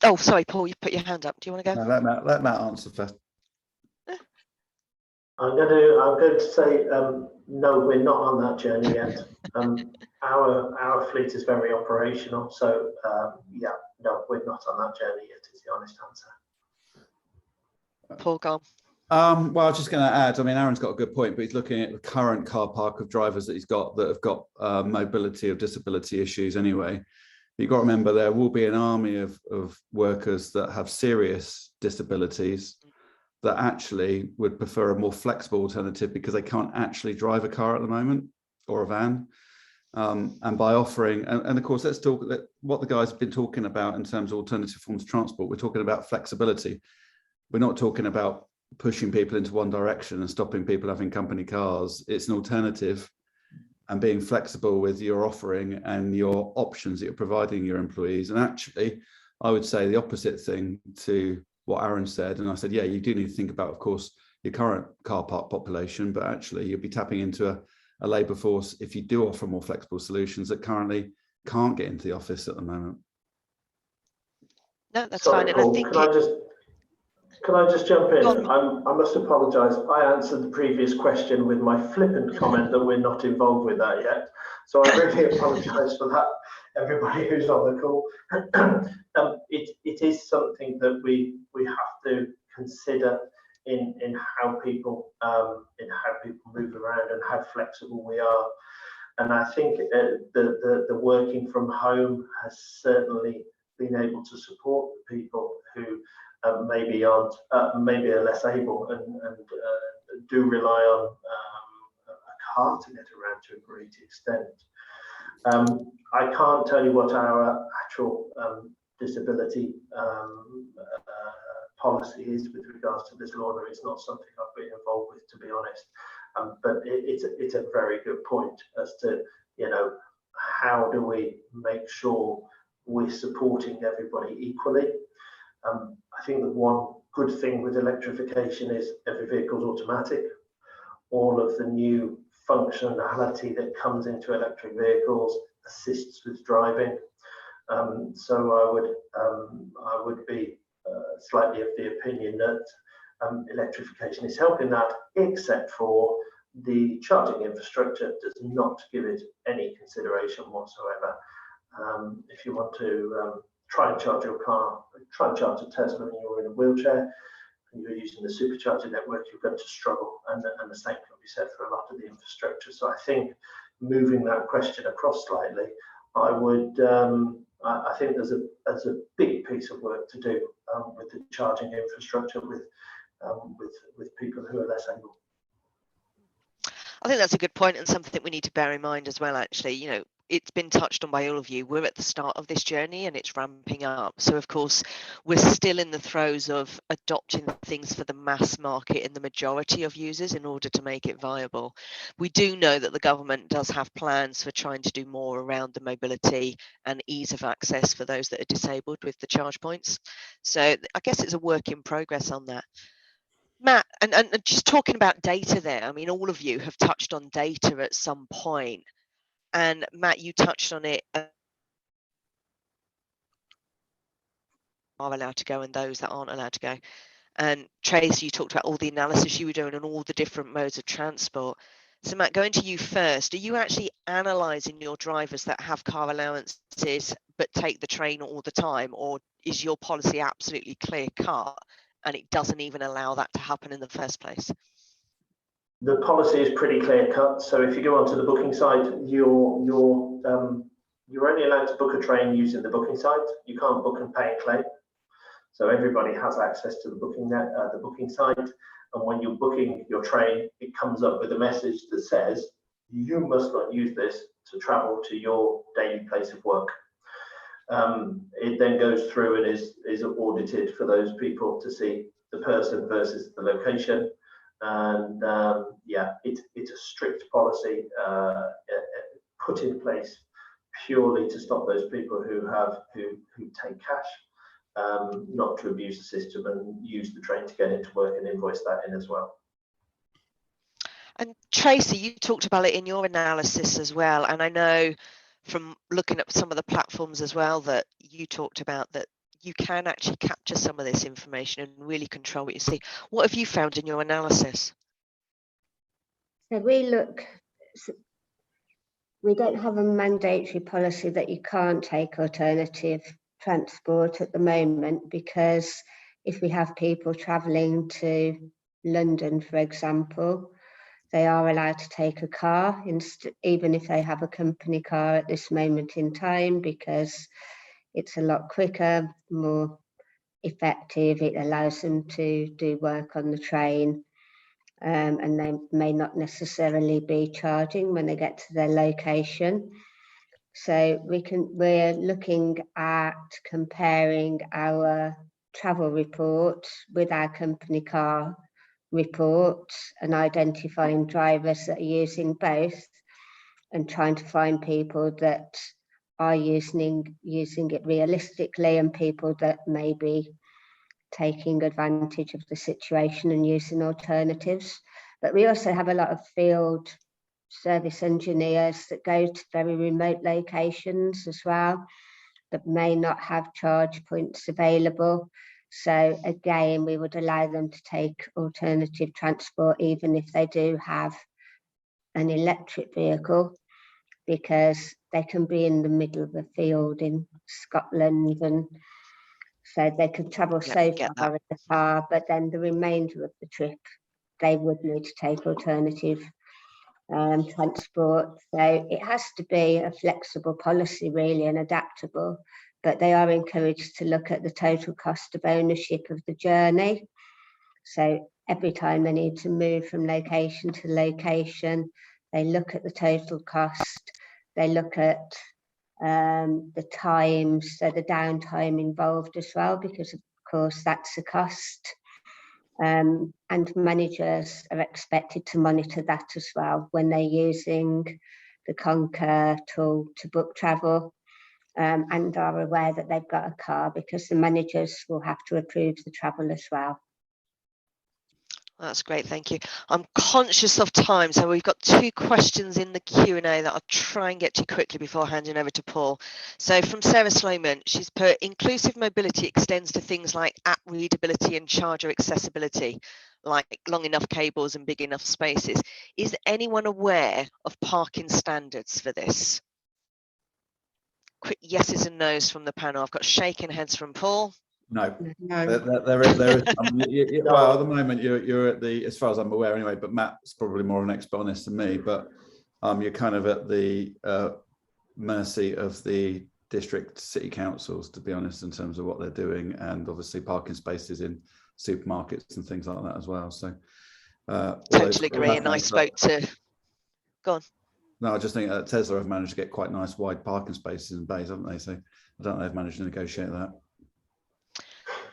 Oh, sorry, Paul, you put your hand up. Do you want to go? No, let Matt answer first. I'm going to say no, we're not on that journey yet. Our fleet is very operational, so yeah, no, we're not on that journey yet, is the honest answer. Paul, go on. Well, I was just going to add, I mean, Aaron's got a good point, but he's looking at the current car park of drivers that he's got that have got mobility or disability issues anyway. You've got to remember there will be an army of workers that have serious disabilities that actually would prefer a more flexible alternative because they can't actually drive a car at the moment or a van. And by offering, and of course, let's talk that what the guys have been talking about in terms of alternative forms of transport. We're talking about flexibility. We're not talking about pushing people into one direction and stopping people having company cars. It's an alternative, and being flexible with your offering and your options that you're providing your employees. And actually, I would say the opposite thing to what Aaron said. And I said, yeah, you do need to think about, of course, your current car park population, but actually you'll be tapping into a labour force if you do offer more flexible solutions that currently can't get into the office at the moment. No, that's Sorry, fine. Paul, And I think Can I just jump in? Go on. I must apologise. I answered the previous question with my flippant comment that we're not involved with that yet. So I really apologise for that, everybody who's on the call. It is something that we have to consider in how people move around and how flexible we are. And I think the working from home has certainly been able to support the people who maybe are less able and do rely on a car to get around to a great extent. I can't tell you what our actual disability policy is with regards to this law. It's not something I've been involved with, to be honest. But it's a very good point as to, you know, how do we make sure we're supporting everybody equally. I think the one good thing with electrification is every vehicle is automatic. All of the new functionality that comes into electric vehicles assists with driving. So I would be slightly of the opinion that electrification is helping that, except for the charging infrastructure does not give it any consideration whatsoever. If you want to try and charge your car, try and charge a Tesla and you're in a wheelchair and you're using the supercharger network, you're going to struggle, and the same can be said for a lot of the infrastructure. So I think moving that question across slightly, I think there's a big piece of work to do with the charging infrastructure with people who are less able. I think that's a good point and something we need to bear in mind as well, actually. You know, it's been touched on by all of you. We're at the start of this journey and it's ramping up. So, of course, we're still in the throes of adopting things for the mass market and the majority of users in order to make it viable. We do know that the government does have plans for trying to do more around the mobility and ease of access for those that are disabled with the charge points. So I guess it's a work in progress on that. Matt, and just talking about data there, I mean, all of you have touched on data at some point. And Matt, you touched on it. Are allowed to go and those that aren't allowed to go. And Tracy, you talked about all the analysis you were doing on all the different modes of transport. So Matt, going to you first, are you actually analysing your drivers that have car allowances but take the train all the time? Or is your policy absolutely clear cut and it doesn't even allow that to happen in the first place? The policy is pretty clear cut. So if you go onto the booking site, you're only allowed to book a train using the booking site. You can't book and pay and claim. So everybody has access to the booking site. And when you're booking your train, it comes up with a message that says you must not use this to travel to your daily place of work. It then goes through and is audited for those people to see the person versus the location. And yeah, it's a strict policy put in place purely to stop those people who take cash, not to abuse the system and use the train to get into work and invoice that in as well. And Tracy, you talked about it in your analysis as well, and I know from looking at some of the platforms as well that you talked about that you can actually capture some of this information and really control what you see. What have you found in your analysis? So we don't have a mandatory policy that you can't take alternative transport at the moment, because if we have people travelling to London, for example, they are allowed to take a car, even if they have a company car at this moment in time, because it's a lot quicker, more effective. It allows them to do work on the train, and they may not necessarily be charging when they get to their location. So we're looking at comparing our travel report with our company car report and identifying drivers that are using both and trying to find people that are using it realistically and people that may be taking advantage of the situation and using alternatives. But we also have a lot of field service engineers that go to very remote locations as well that may not have charge points available. So again, we would allow them to take alternative transport, even if they do have an electric vehicle, because they can be in the middle of the field in Scotland, and so they could travel so far in the car, but then the remainder of the trip, they would need to take alternative transport. So it has to be a flexible policy really and adaptable, but they are encouraged to look at the total cost of ownership of the journey. So every time they need to move from location to location, they look at the total cost, they look at the times, so the downtime involved as well, because of course that's a cost. And managers are expected to monitor that as well when they're using the Concur tool to book travel, and are aware that they've got a car, because the managers will have to approve the travel as well. That's great, thank you. I'm conscious of time, so we've got 2 questions in the Q&A that I'll try and get to quickly before handing over to Paul. So from Sarah Sloman, she's put, inclusive mobility extends to things like app readability and charger accessibility, like long enough cables and big enough spaces. Is anyone aware of parking standards for this? Quick yeses and nos from the panel. I've got shaking heads from Paul. No, No. there is. Well, at the moment you're at the, as far as I'm aware anyway, but Matt's probably more of an expert on this than me, but you're kind of at the mercy of the district city councils, to be honest, in terms of what they're doing, and obviously parking spaces in supermarkets and things like that as well. So totally agree, and I spoke to, go on. No, I just think Tesla have managed to get quite nice wide parking spaces in bays, haven't they? So I don't know if they've managed to negotiate that.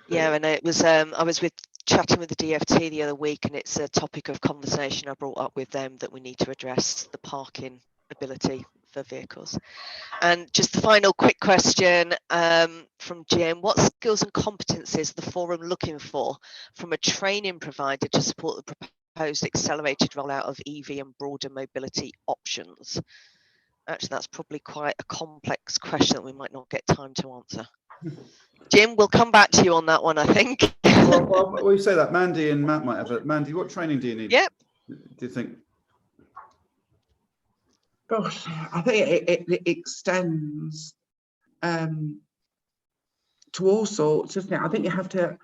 Yeah, and it was I was chatting with the DFT the other week, and it's a topic of conversation I brought up with them, that we need to address the parking ability for vehicles. And just the final quick question from Jim: what skills and competencies the forum looking for from a training provider to support the proposed accelerated rollout of EV and broader mobility options? Actually, that's probably quite a complex question that we might not get time to answer. Jim, we'll come back to you on that one, I think. well, you say that. Mandy and Matt might have it. Mandy, what training do you need? Yep. Do you think? Gosh, I think it extends to all sorts, doesn't it? I think you have to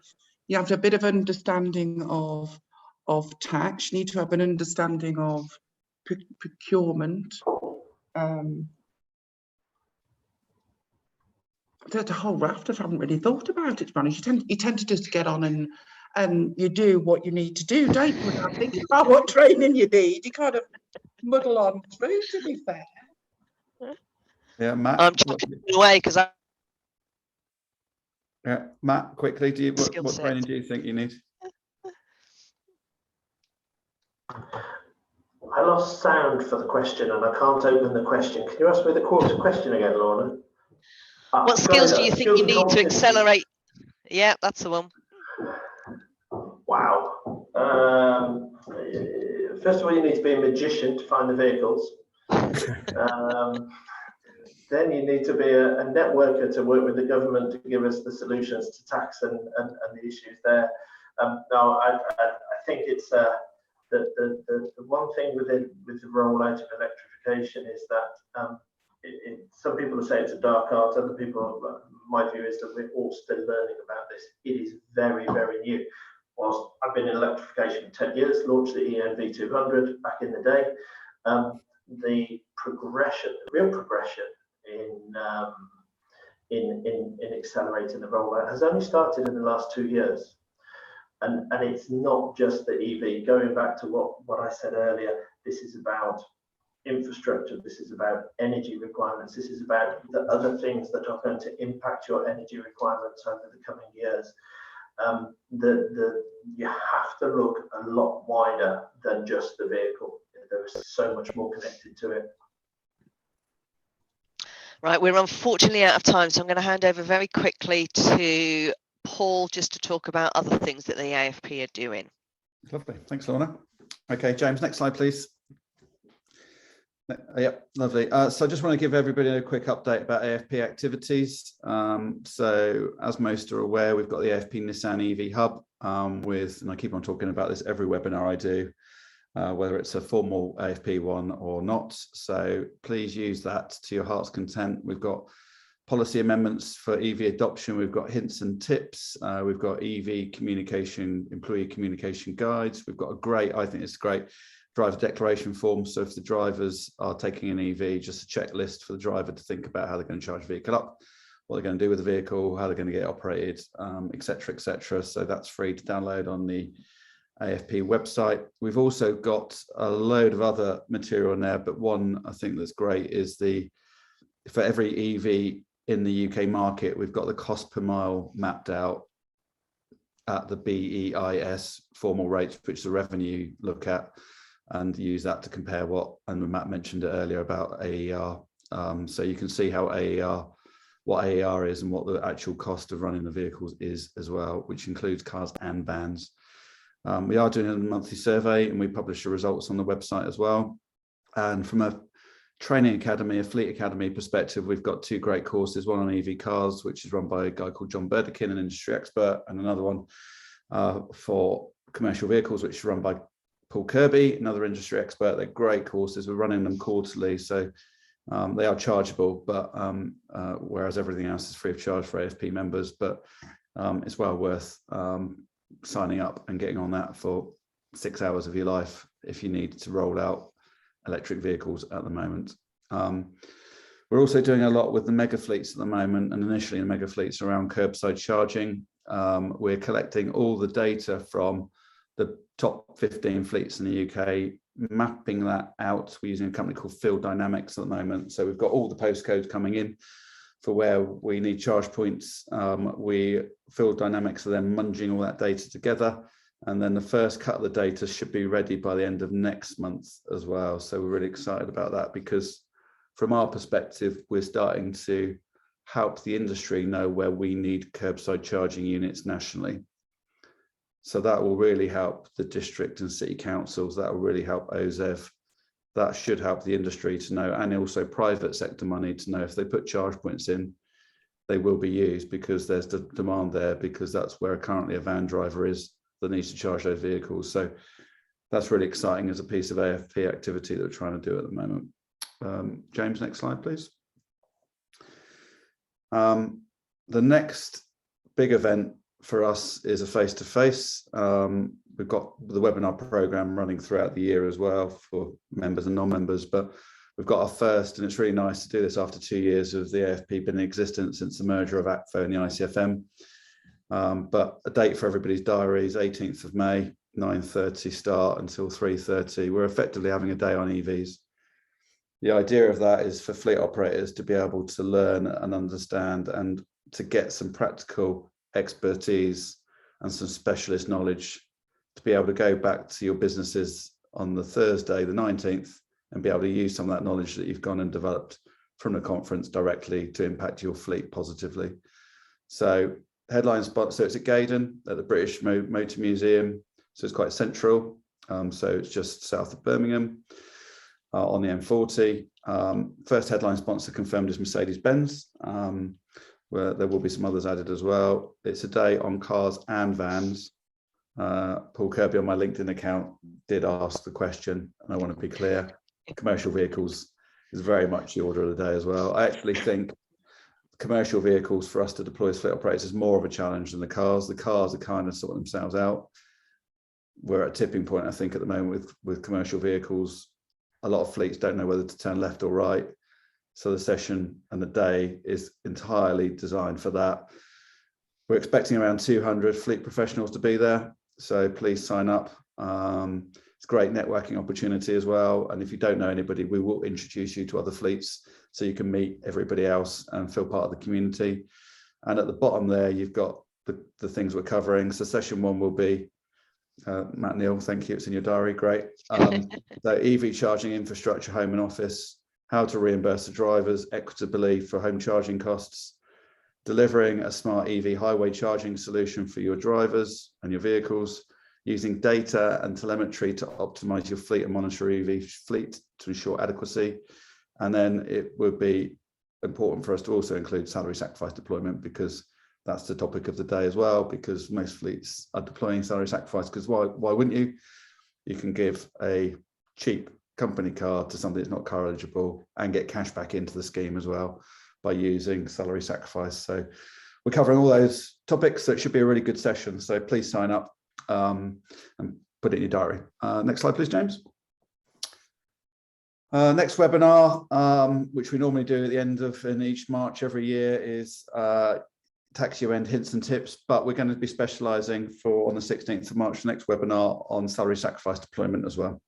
have a bit of understanding of tax. You need to have an understanding of procurement. There's a whole raft of, I haven't really thought about it, to be honest. You tend to just get on and you do what you need to do, don't you? Without thinking about what training you need. You kind of muddle on through, to be fair. Yeah, Matt. I'm jumping away because I. Yeah, Matt, quickly, what training do you think you need? I lost sound for the question and I can't open the question. Can you ask me the question again, Lorna? What skills do you think you need to accelerate? Yeah, that's the one. Wow. First of all, you need to be a magician to find the vehicles. Then you need to be a networker to work with the government to give us the solutions to tax and the issues there. No, I think it's the one thing with the rollout of electrification is that some people say it's a dark art. Other people, my view is that we're all still learning about this. It is very, very new. Whilst I've been in electrification for 10 years, launched the ENV 200 back in the day, the progression, the real progression in accelerating the rollout has only started in the last 2 years. And it's not just the EV. Going back to what I said earlier, this is about infrastructure, this is about energy requirements, this is about the other things that are going to impact your energy requirements over the coming years. You have to look a lot wider than just the vehicle. There is so much more connected to it. Right, we're unfortunately out of time, so I'm going to hand over very quickly to Paul just to talk about other things that the AFP are doing. Lovely, thanks, Lorna. Okay, James, next slide, please. Yep, lovely. So I just want to give everybody a quick update about AFP activities. So as most are aware, we've got the AFP Nissan EV Hub and I keep on talking about this every webinar I do, whether it's a formal AFP one or not. So please use that to your heart's content. We've got policy amendments for EV adoption. We've got hints and tips. We've got EV communication, employee communication guides. We've got a great, I think it's great, driver declaration form. So if the drivers are taking an EV, just a checklist for the driver to think about how they're going to charge the vehicle up, what they're going to do with the vehicle, how they're going to get it operated, etc., etc. So that's free to download on the AFP website. We've also got a load of other material in there, but one I think that's great is for every EV in the UK market, we've got the cost per mile mapped out at the BEIS formal rates, which is the revenue look at, and use that to compare and Matt mentioned it earlier about AER. So you can see how what AER is and what the actual cost of running the vehicles is as well, which includes cars and vans. We are doing a monthly survey and we publish the results on the website as well. And from a training academy, a fleet academy perspective, we've got two great courses, one on EV cars, which is run by a guy called John Burdekin, an industry expert, and another one for commercial vehicles, which is run by Paul Kirby, another industry expert. They're great courses. We're running them quarterly, so they are chargeable, but whereas everything else is free of charge for AFP members, but it's well worth signing up and getting on that for 6 hours of your life if you need to roll out electric vehicles at the moment. We're also doing a lot with the mega fleets at the moment, and initially the mega fleets around curbside charging. We're collecting all the data from the top 15 fleets in the UK, mapping that out. We're using a company called Field Dynamics at the moment. So we've got all the postcodes coming in for where we need charge points. Field Dynamics are then munging all that data together. And then the first cut of the data should be ready by the end of next month as well. So we're really excited about that because from our perspective, we're starting to help the industry know where we need curbside charging units nationally. So that will really help the district and city councils. That will really help OZEV. That should help the industry to know, and also private sector money to know if they put charge points in, they will be used because there's the demand there, because that's where currently a van driver is that needs to charge those vehicles. So that's really exciting as a piece of AFP activity that we're trying to do at the moment. James, next slide, please. The next big event for us is a face-to-face. We've got the webinar program running throughout the year as well for members and non-members, but we've got our first, and it's really nice to do this after 2 years of the AFP been in existence since the merger of ACFO and the ICFM. But a date for everybody's diaries, 18th of May, 9:30 start until 3:30. We're effectively having a day on EVs. The idea of that is for fleet operators to be able to learn and understand and to get some practical expertise and some specialist knowledge to be able to go back to your businesses on the Thursday, the 19th, and be able to use some of that knowledge that you've gone and developed from the conference directly to impact your fleet positively. So headline spot, so it's at Gaydon at the British Motor Museum, so it's quite central, so it's just south of Birmingham on the M40. First headline sponsor confirmed is Mercedes-Benz, where there will be some others added as well. It's a day on cars and vans. Paul Kirby on my LinkedIn account did ask the question, and I want to be clear, commercial vehicles is very much the order of the day as well. I actually think commercial vehicles for us to deploy as fleet operators is more of a challenge than the cars. The cars are kind of sorting themselves out. We're at a tipping point, I think, at the moment with commercial vehicles. A lot of fleets don't know whether to turn left or right. So the session and the day is entirely designed for that. We're expecting around 200 fleet professionals to be there. So please sign up. It's a great networking opportunity as well. And if you don't know anybody, we will introduce you to other fleets so you can meet everybody else and feel part of the community. And at the bottom there, you've got the things we're covering. So session one will be, Matt Neal, thank you, it's in your diary, great. So EV charging infrastructure, home and office, how to reimburse the drivers equitably for home charging costs, delivering a smart EV highway charging solution for your drivers and your vehicles, using data and telemetry to optimize your fleet and monitor EV fleet to ensure adequacy. And then it would be important for us to also include salary sacrifice deployment, because that's the topic of the day as well, because most fleets are deploying salary sacrifice, because why wouldn't you? You can give a cheap company car to somebody that's not car eligible and get cash back into the scheme as well by using salary sacrifice. So we're covering all those topics, so it should be a really good session. So please sign up and put it in your diary. Next slide, please, James. Next webinar, which we normally do at the end of in each March every year, is tax year end hints and tips, but we're going to be specialising for on the 16th of March, the next webinar on salary sacrifice deployment as well.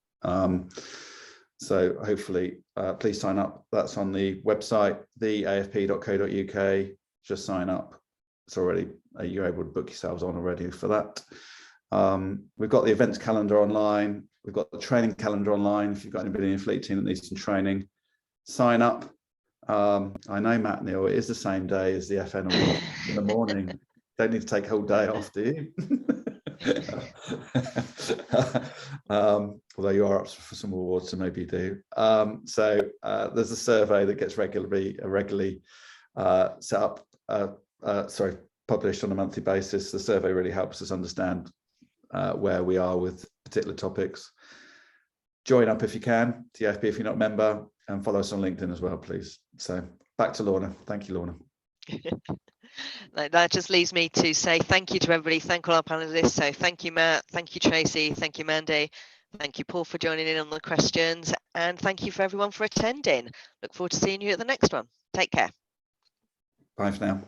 So hopefully, please sign up. That's on the website, theafp.co.uk. Just sign up. It's already, you're able to book yourselves on already for that. We've got the events calendar online. We've got the training calendar online. If you've got anybody in your fleet team that needs some training, sign up. I know, Matt, Neil, it is the same day as the FN Awards in the morning. Don't need to take a whole day off, do you? Although you are up for some awards, so maybe you do. So there's a survey that gets regularly set up, published on a monthly basis. The survey really helps us understand where we are with particular topics. Join up if you can, the AFP if you're not a member, and follow us on LinkedIn as well, please. So back to Lorna. Thank you, Lorna. That just leaves me to say thank you to everybody. Thank all our panelists. So thank you, Matt. Thank you, Tracy. Thank you, Mandy. Thank you, Paul, for joining in on the questions. And thank you for everyone for attending. Look forward to seeing you at the next one. Take care. Bye for now.